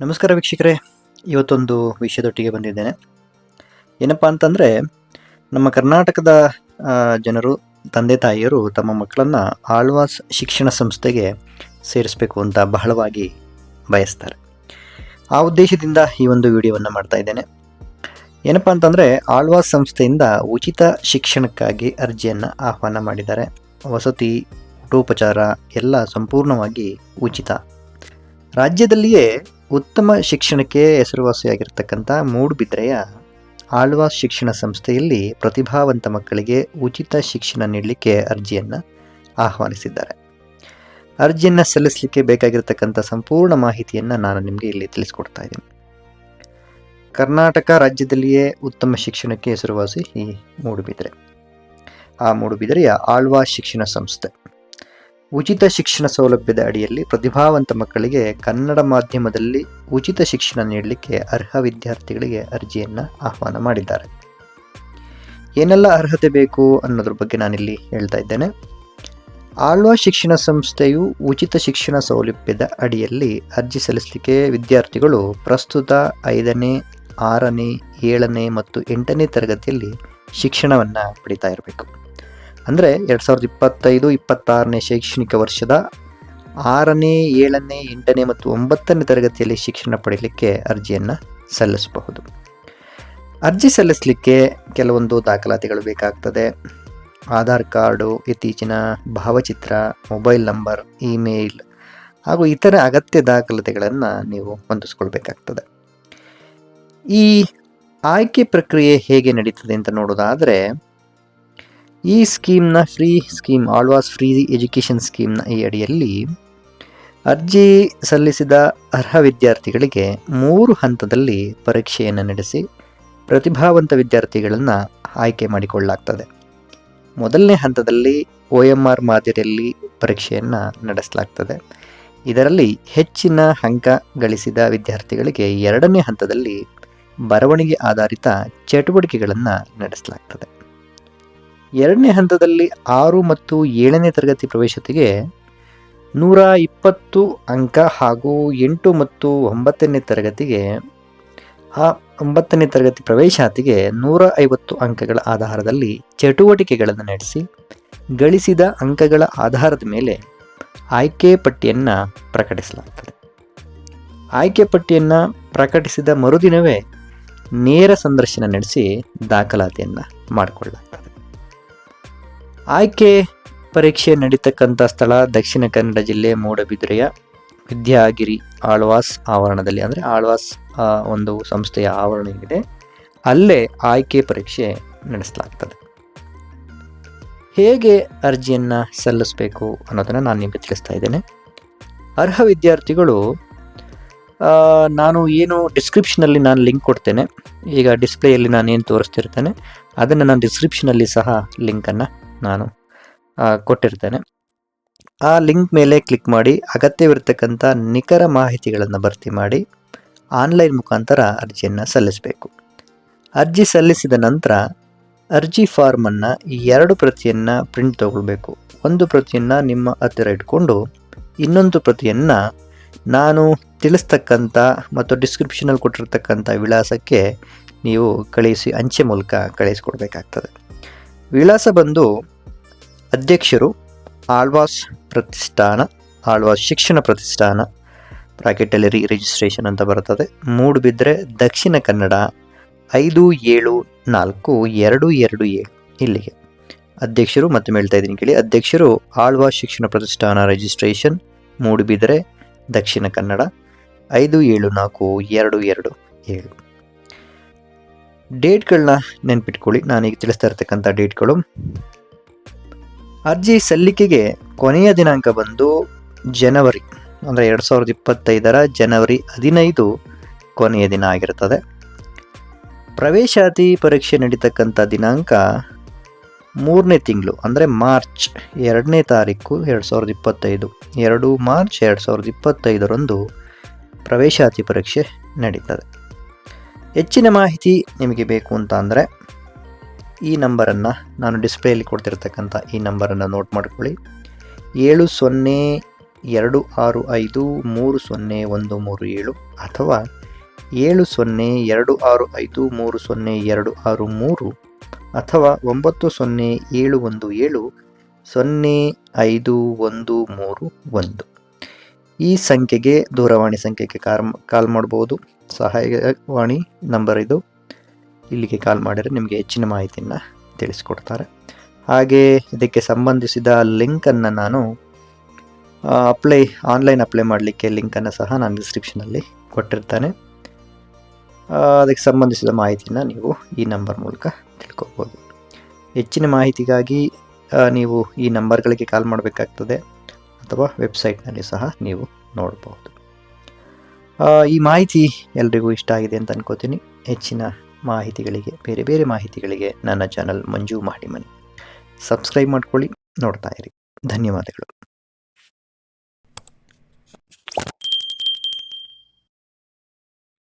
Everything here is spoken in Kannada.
ನಮಸ್ಕಾರ ವೀಕ್ಷಕರೇ, ಇವತ್ತೊಂದು ವಿಷಯದೊಟ್ಟಿಗೆ ಬಂದಿದ್ದೇನೆ. ಏನಪ್ಪ ಅಂತಂದರೆ, ನಮ್ಮ ಕರ್ನಾಟಕದ ಜನರು, ತಂದೆ ತಾಯಿಯರು ತಮ್ಮ ಮಕ್ಕಳನ್ನು ಆಳ್ವಾಸ್ ಶಿಕ್ಷಣ ಸಂಸ್ಥೆಗೆ ಸೇರಿಸಬೇಕು ಅಂತ ಬಹಳವಾಗಿ ಬಯಸ್ತಾರೆ. ಆ ಉದ್ದೇಶದಿಂದ ಈ ಒಂದು ವಿಡಿಯೋವನ್ನು ಮಾಡ್ತಾ ಇದ್ದೇನೆ. ಏನಪ್ಪ ಅಂತಂದರೆ, ಆಳ್ವಾಸ್ ಸಂಸ್ಥೆಯಿಂದ ಉಚಿತ ಶಿಕ್ಷಣಕ್ಕಾಗಿ ಅರ್ಜಿಯನ್ನು ಆಹ್ವಾನ ಮಾಡಿದ್ದಾರೆ. ವಸತಿ, ಊಟೋಪಚಾರ ಎಲ್ಲ ಸಂಪೂರ್ಣವಾಗಿ ಉಚಿತ. ರಾಜ್ಯದಲ್ಲಿಯೇ ಉತ್ತಮ ಶಿಕ್ಷಣಕ್ಕೆ ಹೆಸರುವಾಸಿಯಾಗಿರ್ತಕ್ಕಂಥ ಮೂಡುಬಿದ್ರೆಯ ಆಳ್ವಾಸ್ ಶಿಕ್ಷಣ ಸಂಸ್ಥೆಯಲ್ಲಿ ಪ್ರತಿಭಾವಂತ ಮಕ್ಕಳಿಗೆ ಉಚಿತ ಶಿಕ್ಷಣ ನೀಡಲಿಕ್ಕೆ ಅರ್ಜಿಯನ್ನು ಆಹ್ವಾನಿಸಿದ್ದಾರೆ. ಅರ್ಜಿಯನ್ನು ಸಲ್ಲಿಸಲಿಕ್ಕೆ ಬೇಕಾಗಿರ್ತಕ್ಕಂಥ ಸಂಪೂರ್ಣ ಮಾಹಿತಿಯನ್ನು ನಾನು ನಿಮಗೆ ಇಲ್ಲಿ ತಿಳಿಸ್ಕೊಡ್ತಾ ಇದ್ದೀನಿ. ಕರ್ನಾಟಕ ರಾಜ್ಯದಲ್ಲಿಯೇ ಉತ್ತಮ ಶಿಕ್ಷಣಕ್ಕೆ ಹೆಸರುವಾಸಿ ಈ ಮೂಡುಬಿದ್ರೆ. ಆ ಮೂಡುಬಿದ್ರೆಯ ಆಳ್ವಾಸ್ ಶಿಕ್ಷಣ ಸಂಸ್ಥೆ ಉಚಿತ ಶಿಕ್ಷಣ ಸೌಲಭ್ಯದ ಅಡಿಯಲ್ಲಿ ಪ್ರತಿಭಾವಂತ ಮಕ್ಕಳಿಗೆ ಕನ್ನಡ ಮಾಧ್ಯಮದಲ್ಲಿ ಉಚಿತ ಶಿಕ್ಷಣ ನೀಡಲಿಕ್ಕೆ ಅರ್ಹ ವಿದ್ಯಾರ್ಥಿಗಳಿಗೆ ಅರ್ಜಿಯನ್ನು ಆಹ್ವಾನ ಮಾಡಿದ್ದಾರೆ. ಏನೆಲ್ಲ ಅರ್ಹತೆ ಬೇಕು ಅನ್ನೋದ್ರ ಬಗ್ಗೆ ನಾನಿಲ್ಲಿ ಹೇಳ್ತಾ ಇದ್ದೇನೆ. ಆಳ್ವಾಸ್ ಶಿಕ್ಷಣ ಸಂಸ್ಥೆಯು ಉಚಿತ ಶಿಕ್ಷಣ ಸೌಲಭ್ಯದ ಅಡಿಯಲ್ಲಿ ಅರ್ಜಿ ಸಲ್ಲಿಸಲಿಕ್ಕೆ ವಿದ್ಯಾರ್ಥಿಗಳು ಪ್ರಸ್ತುತ 5ನೇ, 6ನೇ, 7ನೇ ಮತ್ತು 8ನೇ ತರಗತಿಯಲ್ಲಿ ಶಿಕ್ಷಣವನ್ನು ಪಡಿತಾ ಇರಬೇಕು. ಅಂದರೆ 2025-26ನೇ ಶೈಕ್ಷಣಿಕ ವರ್ಷದ 6ನೇ, 7ನೇ, 8ನೇ ಮತ್ತು 9ನೇ ತರಗತಿಯಲ್ಲಿ ಶಿಕ್ಷಣ ಪಡೆಯಲಿಕ್ಕೆ ಅರ್ಜಿಯನ್ನು ಸಲ್ಲಿಸಬಹುದು. ಅರ್ಜಿ ಸಲ್ಲಿಸಲಿಕ್ಕೆ ಕೆಲವೊಂದು ದಾಖಲಾತಿಗಳು ಬೇಕಾಗ್ತದೆ. ಆಧಾರ್ ಕಾರ್ಡು, ಇತ್ತೀಚಿನ ಭಾವಚಿತ್ರ, ಮೊಬೈಲ್ ನಂಬರ್, ಇಮೇಲ್ ಹಾಗೂ ಇತರ ಅಗತ್ಯ ದಾಖಲಾತಿಗಳನ್ನು ನೀವು ಹೊಂದಿಸ್ಕೊಳ್ಬೇಕಾಗ್ತದೆ. ಈ ಆಯ್ಕೆ ಪ್ರಕ್ರಿಯೆ ಹೇಗೆ ನಡೀತದೆ ಅಂತ ನೋಡೋದಾದರೆ, ಈ ಸ್ಕೀಮ್ನ ಆಳ್ವಾಸ್ ಫ್ರೀ ಎಜುಕೇಷನ್ ಸ್ಕೀಮ್ನ ಈ ಅಡಿಯಲ್ಲಿ ಅರ್ಜಿ ಸಲ್ಲಿಸಿದ ಅರ್ಹ ವಿದ್ಯಾರ್ಥಿಗಳಿಗೆ 3 ಹಂತದಲ್ಲಿ ಪರೀಕ್ಷೆಯನ್ನು ನಡೆಸಿ ಪ್ರತಿಭಾವಂತ ವಿದ್ಯಾರ್ಥಿಗಳನ್ನು ಆಯ್ಕೆ ಮಾಡಿಕೊಳ್ಳಲಾಗ್ತದೆ. ಮೊದಲನೇ ಹಂತದಲ್ಲಿ OMR ಮಾದರಿಯಲ್ಲಿ ಪರೀಕ್ಷೆಯನ್ನು ನಡೆಸಲಾಗ್ತದೆ. ಇದರಲ್ಲಿ ಹೆಚ್ಚಿನ ಅಂಕ ಗಳಿಸಿದ ವಿದ್ಯಾರ್ಥಿಗಳಿಗೆ 2ನೇ ಹಂತದಲ್ಲಿ ಬರವಣಿಗೆ ಆಧಾರಿತ ಚಟುವಟಿಕೆಗಳನ್ನು ನಡೆಸಲಾಗ್ತದೆ. 2ನೇ ಹಂತದಲ್ಲಿ 6 ಮತ್ತು 7ನೇ ತರಗತಿ ಪ್ರವೇಶತೆಗೆ 120 ಅಂಕ ಹಾಗೂ 8 ಮತ್ತು 9ನೇ ತರಗತಿಗೆ 9ನೇ ತರಗತಿ ಪ್ರವೇಶಾತಿಗೆ 150 ಅಂಕಗಳ ಆಧಾರದಲ್ಲಿ ಚಟುವಟಿಕೆಗಳನ್ನು ನಡೆಸಿ ಗಳಿಸಿದ ಅಂಕಗಳ ಆಧಾರದ ಮೇಲೆ ಆಯ್ಕೆ ಪಟ್ಟಿಯನ್ನು ಪ್ರಕಟಿಸಲಾಗ್ತದೆ. ಆಯ್ಕೆ ಪಟ್ಟಿಯನ್ನು ಪ್ರಕಟಿಸಿದ ಮರುದಿನವೇ ನೇರ ಸಂದರ್ಶನ ನಡೆಸಿ ದಾಖಲಾತಿಯನ್ನು ಮಾಡಿಕೊಳ್ಳಲಾಗ್ತದೆ. ಆಯ್ಕೆ ಪರೀಕ್ಷೆ ನಡೀತಕ್ಕಂಥ ಸ್ಥಳ ದಕ್ಷಿಣ ಕನ್ನಡ ಜಿಲ್ಲೆ ಮೂಡುಬಿದಿರೆಯ ವಿದ್ಯಾಗಿರಿ ಆಳ್ವಾಸ್ ಆವರಣದಲ್ಲಿ, ಅಂದರೆ ಆಳ್ವಾಸ್ ಒಂದು ಸಂಸ್ಥೆಯ ಆವರಣ ಇದೆ, ಅಲ್ಲೇ ಆಯ್ಕೆ ಪರೀಕ್ಷೆ ನಡೆಸಲಾಗ್ತದೆ. ಹೇಗೆ ಅರ್ಜಿಯನ್ನು ಸಲ್ಲಿಸಬೇಕು ಅನ್ನೋದನ್ನು ನಾನು ನಿಮಗೆ ತಿಳಿಸ್ತಾ ಇದ್ದೇನೆ. ಅರ್ಹ ವಿದ್ಯಾರ್ಥಿಗಳು, ನಾನು ಏನು ಡಿಸ್ಕ್ರಿಪ್ಷನಲ್ಲಿ ನಾನು ಲಿಂಕ್ ಕೊಡ್ತೇನೆ, ಈಗ ಡಿಸ್ಪ್ಲೇಯಲ್ಲಿ ನಾನು ಏನು ತೋರಿಸ್ತಿರ್ತೇನೆ ಅದನ್ನು ನಾನು ಡಿಸ್ಕ್ರಿಪ್ಷನಲ್ಲಿ ಸಹ ಲಿಂಕನ್ನು ನಾನು ಕೊಟ್ಟಿರ್ತೇನೆ. ಆ ಲಿಂಕ್ ಮೇಲೆ ಕ್ಲಿಕ್ ಮಾಡಿ ಅಗತ್ಯವಿರತಕ್ಕಂಥ ನಿಖರ ಮಾಹಿತಿಗಳನ್ನು ಭರ್ತಿ ಮಾಡಿ ಆನ್ಲೈನ್ ಮುಖಾಂತರ ಅರ್ಜಿಯನ್ನು ಸಲ್ಲಿಸಬೇಕು. ಅರ್ಜಿ ಸಲ್ಲಿಸಿದ ನಂತರ ಅರ್ಜಿ ಫಾರ್ಮನ್ನು 2 ಪ್ರತಿಯನ್ನು ಪ್ರಿಂಟ್ ತಗೊಳ್ಬೇಕು. ಒಂದು ಪ್ರತಿಯನ್ನು ನಿಮ್ಮ ಹತ್ತಿರ ಇಟ್ಕೊಂಡು ಇನ್ನೊಂದು ಪ್ರತಿಯನ್ನು ನಾನು ತಿಳಿಸ್ತಕ್ಕಂಥ ಮತ್ತು ಡಿಸ್ಕ್ರಿಪ್ಷನಲ್ಲಿ ಕೊಟ್ಟಿರ್ತಕ್ಕಂಥ ವಿಳಾಸಕ್ಕೆ ನೀವು ಕಳಿಸಿ, ಅಂಚೆ ಮೂಲಕ ಕಳಿಸಿಕೊಡ್ಬೇಕಾಗ್ತದೆ. ವಿಳಾಸ ಬಂದು ಅಧ್ಯಕ್ಷರು, ಆಳ್ವಾಸ್ ಪ್ರತಿಷ್ಠಾನ, ಆಳ್ವಾಸ್ ಶಿಕ್ಷಣ ಪ್ರತಿಷ್ಠಾನ, ಬ್ರಾಕೆಟಲ್ಲಿ ರಿಜಿಸ್ಟ್ರೇಷನ್ ಅಂತ ಬರ್ತದೆ, ಮೂಡುಬಿದ್ರೆ, ದಕ್ಷಿಣ ಕನ್ನಡ 574227 ಇಲ್ಲಿಗೆ. ಅಧ್ಯಕ್ಷರು, ಮತ್ತೆ ಹೇಳ್ತಾ ಇದ್ದೀನಿ ಕೇಳಿ, ಅಧ್ಯಕ್ಷರು ಆಳ್ವಾಸ್ ಶಿಕ್ಷಣ ಪ್ರತಿಷ್ಠಾನ, ರಿಜಿಸ್ಟ್ರೇಷನ್, ಮೂಡುಬಿದ್ರೆ, ದಕ್ಷಿಣ ಕನ್ನಡ 574227. ಡೇಟ್ಗಳನ್ನ ನೆನ್ಪಿಟ್ಕೊಳ್ಳಿ, ನಾನೀಗ ತಿಳಿಸ್ತಾ ಇರ್ತಕ್ಕಂಥ ಡೇಟ್ಗಳು. ಅರ್ಜಿ ಸಲ್ಲಿಕೆಗೆ ಕೊನೆಯ ದಿನಾಂಕ ಬಂದು ಜನವರಿ, ಅಂದರೆ 2025 ಜನವರಿ 15 ಕೊನೆಯ ದಿನ ಆಗಿರ್ತದೆ. ಪ್ರವೇಶಾತಿ ಪರೀಕ್ಷೆ ನಡೀತಕ್ಕಂಥ ದಿನಾಂಕ 3ನೇ ತಿಂಗಳು, ಅಂದರೆ ಮಾರ್ಚ್ 2ನೇ ತಾರೀಕು 2025, 2 ಮಾರ್ಚ್ 2025 ಪ್ರವೇಶಾತಿ ಪರೀಕ್ಷೆ ನಡೀತದೆ. ಹೆಚ್ಚಿನ ಮಾಹಿತಿ ನಿಮಗೆ ಬೇಕು ಅಂತ ಅಂದರೆ ಈ ನಂಬರನ್ನು, ನಾನು ಡಿಸ್ಪ್ಲೇಯಲ್ಲಿ ಕೊಡ್ತಿರ್ತಕ್ಕಂಥ ಈ ನಂಬರನ್ನು ನೋಟ್ ಮಾಡ್ಕೊಳ್ಳಿ. 70 7026530237 ಅಥವಾ 7026530263 ಅಥವಾ 9071705131 ಈ ಸಂಖ್ಯೆಗೆ ದೂರವಾಣಿ ಸಂಖ್ಯೆಗೆ ಕಾಲ್ ಮಾಡ್ಬೋದು. ಸಹಾಯವಾಣಿ ನಂಬರ್ ಇದು. ಇಲ್ಲಿಗೆ ಕಾಲ್ ಮಾಡಿದರೆ ನಿಮಗೆ ಹೆಚ್ಚಿನ ಮಾಹಿತಿಯನ್ನು ತಿಳಿಸ್ಕೊಡ್ತಾರೆ. ಹಾಗೆ ಇದಕ್ಕೆ ಸಂಬಂಧಿಸಿದ ಲಿಂಕನ್ನು ನಾನು ಆನ್ಲೈನ್ ಅಪ್ಲೈ ಮಾಡಲಿಕ್ಕೆ ಲಿಂಕನ್ನು ಸಹ ನಾನು ಡಿಸ್ಕ್ರಿಪ್ಷನಲ್ಲಿ ಕೊಟ್ಟಿರ್ತಾನೆ. ಅದಕ್ಕೆ ಸಂಬಂಧಿಸಿದ ಮಾಹಿತಿನ ನೀವು ಈ ನಂಬರ್ ಮೂಲಕ ತಿಳ್ಕೊಬೋದು. ಹೆಚ್ಚಿನ ಮಾಹಿತಿಗಾಗಿ ನೀವು ಈ ನಂಬರ್ಗಳಿಗೆ ಕಾಲ್ ಮಾಡಬೇಕಾಗ್ತದೆ ಅಥವಾ ವೆಬ್ಸೈಟ್ನಲ್ಲಿ ಸಹ ನೀವು ನೋಡ್ಬೋದು. ಈ ಮಾಹಿತಿ ಎಲ್ರಿಗೂ ಇಷ್ಟ ಆಗಿದೆ ಅಂತ ಅನ್ಕೋತೀನಿ. ಹೆಚ್ಚಿನ ಮಾಹಿತಿಗಳಿಗೆ, ಬೇರೆ ಬೇರೆ ಮಾಹಿತಿಗಳಿಗೆ ನನ್ನ ಚಾನಲ್ ಮಂಜು ಮಹಡಿಮನಿ ಸಬ್ಸ್ಕ್ರೈಬ್ ಮಾಡ್ಕೊಳ್ಳಿ, ನೋಡ್ತಾ ಇರಿ. ಧನ್ಯವಾದಗಳು.